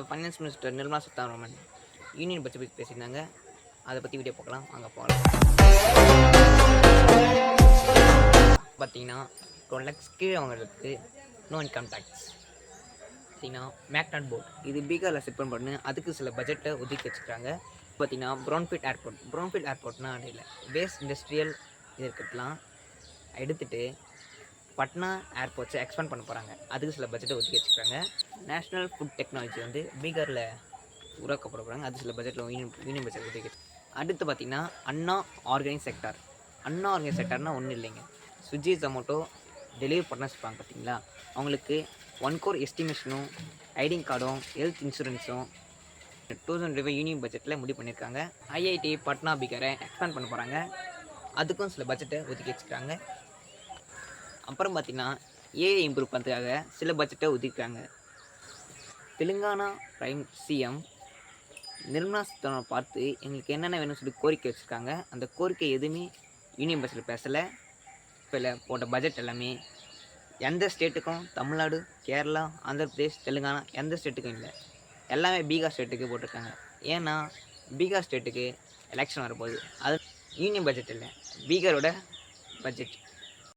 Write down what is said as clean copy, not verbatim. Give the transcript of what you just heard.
Finance minister Nirmala Sitharaman union budget பற்றி பேசியிருந்தாங்க. அதை பற்றி வீடியோ பார்க்கலாம், அங்கே போகலாம். பார்த்தீங்கன்னா 12 lakhs கீழே அவங்களுக்கு நோ இன்கம் டேக்ஸ். பார்த்தீங்கன்னா மேக்னாட் போர்ட் இது பீகாரில் செட் பண்ணு, அதுக்கு சில பட்ஜெட்டை ஒதுக்கி வச்சுக்கிறாங்க. பார்த்தீங்கன்னா ப்ரௌன்ஃபீல்ட் ஏர்போர்ட்னா அது இல்லை, பேஸ் இண்டஸ்ட்ரியல் இது இருக்கிறதுலாம் எடுத்துகிட்டு பட்னா ஏர்போர்ட்ஸை எக்ஸ்பேண்ட் பண்ண போகிறாங்க. அதுக்கு சில பட்ஜெட்டை ஒதுக்கி வச்சுக்கிறாங்க. நேஷ்னல் ஃபுட் டெக்னாலஜி வந்து பீகாரில் உருவாக்கப்பட போகிறாங்க. அது சில பட்ஜெட்டில் யூனியன் பட்ஜெட் ஒதுக்கி. அடுத்து பார்த்திங்கன்னா அண்ணா ஆர்கானிக் செக்டார்னால் ஒன்றும் இல்லைங்க, ஸ்விக்கி ஜொமேட்டோ டெலிவரி பார்ட்னர்ஸ் இருப்பாங்க பார்த்தீங்களா, அவங்களுக்கு 1 crore எஸ்டிமேஷனும் ஐடிங் கார்டும் ஹெல்த் இன்சூரன்ஸும் 2025 யூனியன் பட்ஜெட்டில் முடிவு பண்ணியிருக்காங்க. ஐஐடி பட்னா பீகாரை எக்ஸ்பேண்ட் பண்ண போகிறாங்க. அதுக்கும் சில பட்ஜெட்டை ஒதுக்கி வச்சுக்கிறாங்க. அப்புறம் பார்த்திங்கன்னா ஏஐ இம்ப்ரூவ் பண்ணுறதுக்காக சில பட்ஜெட்டை ஒதுக்கிட்டாங்க. தெலுங்கானா பிரைம் சிஎம் நிர்மலா சீதாராமன் பார்த்து எங்களுக்கு என்னென்ன வேணும்னு சொல்லி கோரிக்கை வச்சுருக்காங்க. அந்த கோரிக்கை எதுவுமே யூனியன் பட்ஜெட்டில் பேசலை. இப்போ போட்ட பட்ஜெட் எல்லாமே எந்த ஸ்டேட்டுக்கும், தமிழ்நாடு, கேரளா, ஆந்திர பிரதேஷ், தெலுங்கானா எந்த ஸ்டேட்டுக்கும் இல்லை, எல்லாமே பீகார் ஸ்டேட்டுக்கு போட்டிருக்காங்க. ஏன்னா பீகார் ஸ்டேட்டுக்கு எலெக்ஷன் வரப்போகுது. அது யூனியன் பட்ஜெட் இல்லை, பீகாரோட பட்ஜெட்.